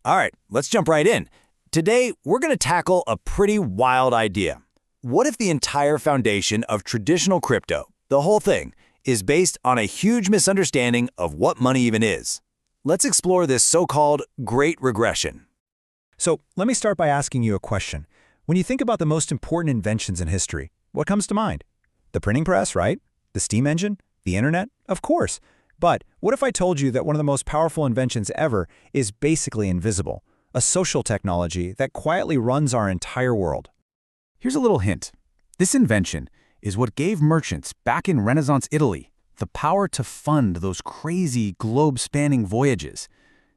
All right, let's jump right in. Today, we're going to tackle a pretty wild idea. What if the entire foundation of traditional crypto, the whole thing, is based on a huge misunderstanding of what money even is? Let's explore this so-called Great Regression. So let me start by asking you a question. When you think about the most important inventions in history, what comes to mind? The printing press, right? The steam engine? The internet? Of course. But what if I told you that one of the most powerful inventions ever is basically invisible? A social technology that quietly runs our entire world. Here's a little hint. This invention is what gave merchants back in Renaissance Italy the power to fund those crazy globe-spanning voyages.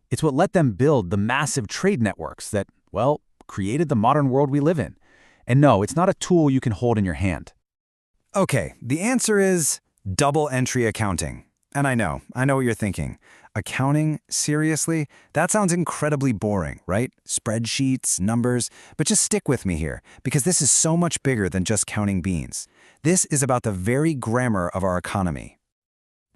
It's what let them build the massive trade networks that, well, created the modern world we live in. And no, it's not a tool you can hold in your hand. Okay, the answer is double entry accounting. And I know what you're thinking. Accounting? Seriously? That sounds incredibly boring, right? Spreadsheets, numbers. But just stick with me here, because this is so much bigger than just counting beans. This is about the very grammar of our economy.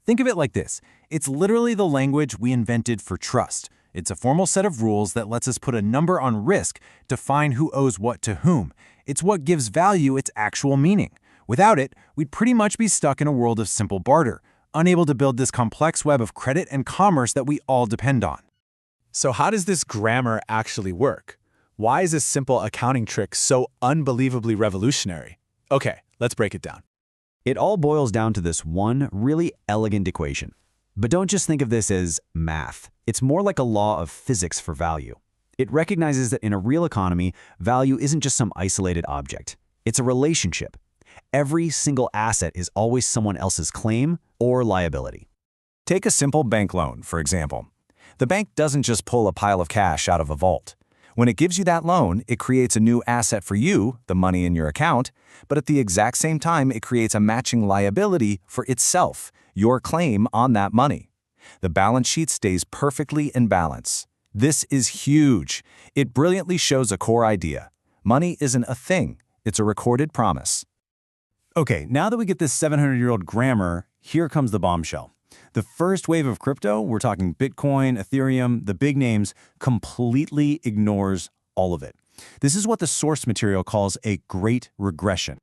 Think of it like this. It's literally the language we invented for trust. It's a formal set of rules that lets us put a number on risk to find who owes what to whom. It's what gives value its actual meaning. Without it, we'd pretty much be stuck in a world of simple barter, unable to build this complex web of credit and commerce that we all depend on. So how does this grammar actually work? Why is this simple accounting trick so unbelievably revolutionary? Okay, let's break it down. It all boils down to this one really elegant equation. But don't just think of this as math. It's more like a law of physics for value. It recognizes that in a real economy, value isn't just some isolated object. It's a relationship. Every single asset is always someone else's claim or liability. Take a simple bank loan, for example. The bank doesn't just pull a pile of cash out of a vault. When it gives you that loan, it creates a new asset for you, the money in your account, but at the exact same time, it creates a matching liability for itself, your claim on that money. The balance sheet stays perfectly in balance. This is huge. It brilliantly shows a core idea. Money isn't a thing, it's a recorded promise. Okay, now that we get this 700-year-old grammar, here comes the bombshell. The first wave of crypto, we're talking Bitcoin, Ethereum, the big names, completely ignores all of it. This is what the source material calls a Great Regression.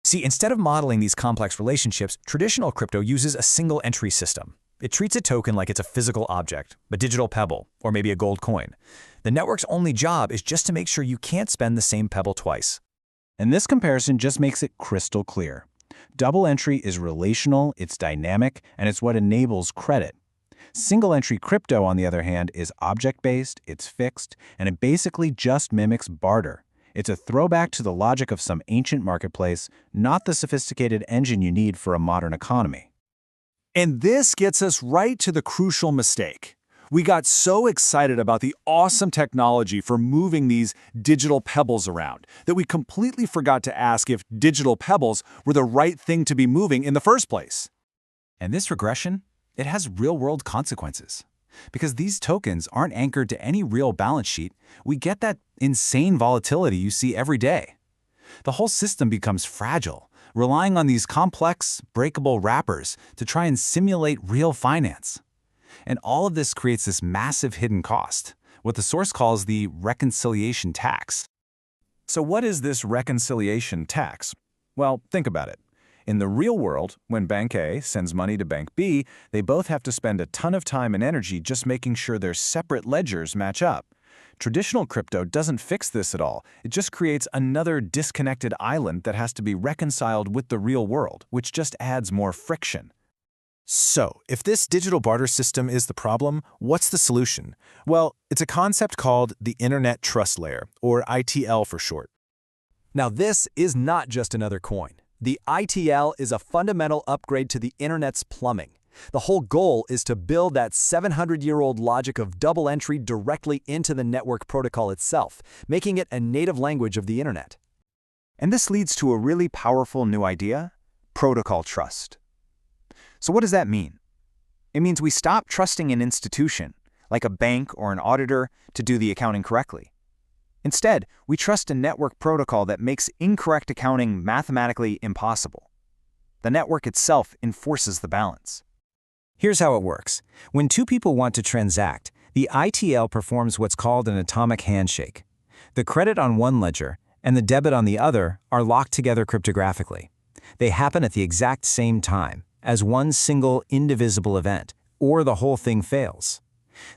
See, instead of modeling these complex relationships, traditional crypto uses a single entry system. It treats a token like it's a physical object, a digital pebble, or maybe a gold coin. The network's only job is just to make sure you can't spend the same pebble twice. And this comparison just makes it crystal clear. Double entry is relational, it's dynamic, and it's what enables credit. Single entry crypto, on the other hand, is object-based, it's fixed, and it basically just mimics barter. It's a throwback to the logic of some ancient marketplace, not the sophisticated engine you need for a modern economy. And this gets us right to the crucial mistake. We got so excited about the awesome technology for moving these digital pebbles around that we completely forgot to ask if digital pebbles were the right thing to be moving in the first place. And this regression, it has real-world consequences. Because these tokens aren't anchored to any real balance sheet, we get that insane volatility you see every day. The whole system becomes fragile, relying on these complex, breakable wrappers to try and simulate real finance. And all of this creates this massive hidden cost, what the source calls the reconciliation tax. So what is this reconciliation tax? Well, think about it. In the real world, when Bank A sends money to Bank B, they both have to spend a ton of time and energy just making sure their separate ledgers match up. Traditional crypto doesn't fix this at all. It just creates another disconnected island that has to be reconciled with the real world, which just adds more friction. So, if this digital barter system is the problem, what's the solution? Well, it's a concept called the Internet Trust Layer, or ITL for short. Now, this is not just another coin. The ITL is a fundamental upgrade to the Internet's plumbing. The whole goal is to build that 700-year-old logic of double entry directly into the network protocol itself, making it a native language of the Internet. And this leads to a really powerful new idea: protocol trust. So what does that mean? It means we stop trusting an institution, like a bank or an auditor, to do the accounting correctly. Instead, we trust a network protocol that makes incorrect accounting mathematically impossible. The network itself enforces the balance. Here's how it works. When two people want to transact, The ITL performs what's called an atomic handshake. The credit on one ledger and the debit on the other are locked together cryptographically. They happen at the exact same time, as one single indivisible event, or the whole thing fails.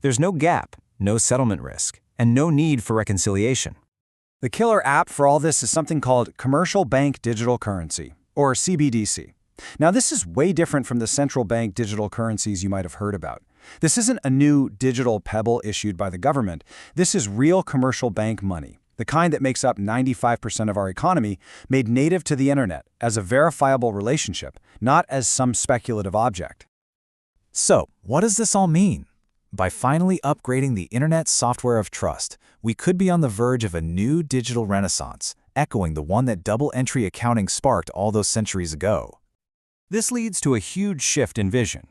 There's no gap, no settlement risk, and no need for reconciliation. The killer app for all this is something called Commercial Bank Digital Currency, or CBDC. Now, this is way different from the central bank digital currencies you might have heard about. This isn't a new digital pebble issued by the government. This is real commercial bank money, the kind that makes up 95% of our economy, made native to the internet as a verifiable relationship, not as some speculative object. So, what does this all mean? By finally upgrading the Internet's software of trust, we could be on the verge of a new digital renaissance, echoing the one that double-entry accounting sparked all those centuries ago. This leads to a huge shift in vision.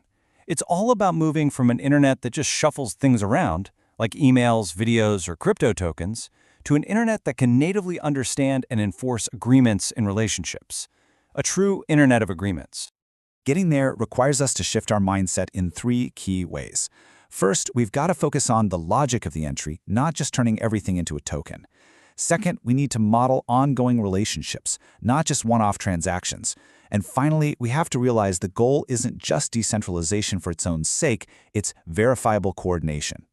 It's all about moving from an internet that just shuffles things around, like emails, videos, or crypto tokens, to an internet that can natively understand and enforce agreements in relationships. A true internet of agreements. Getting there requires us to shift our mindset in 3 key ways. First, we've got to focus on the logic of the entry, not just turning everything into a token. Second, we need to model ongoing relationships, not just one-off transactions. And finally, we have to realize the goal isn't just decentralization for its own sake, it's verifiable coordination.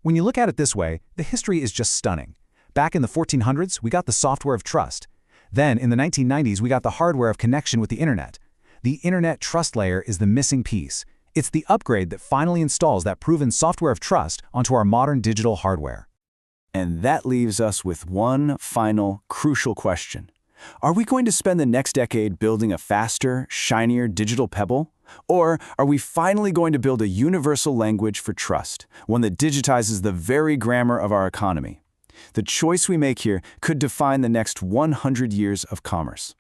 When you look at it this way, the history is just stunning. Back in the 1400s, we got the software of trust. Then, in the 1990s, we got the hardware of connection with the internet. The internet trust layer is the missing piece. It's the upgrade that finally installs that proven software of trust onto our modern digital hardware. And that leaves us with one final, crucial question. Are we going to spend the next decade building a faster, shinier digital pebble? Or are we finally going to build a universal language for trust, one that digitizes the very grammar of our economy? The choice we make here could define the next 100 years of commerce.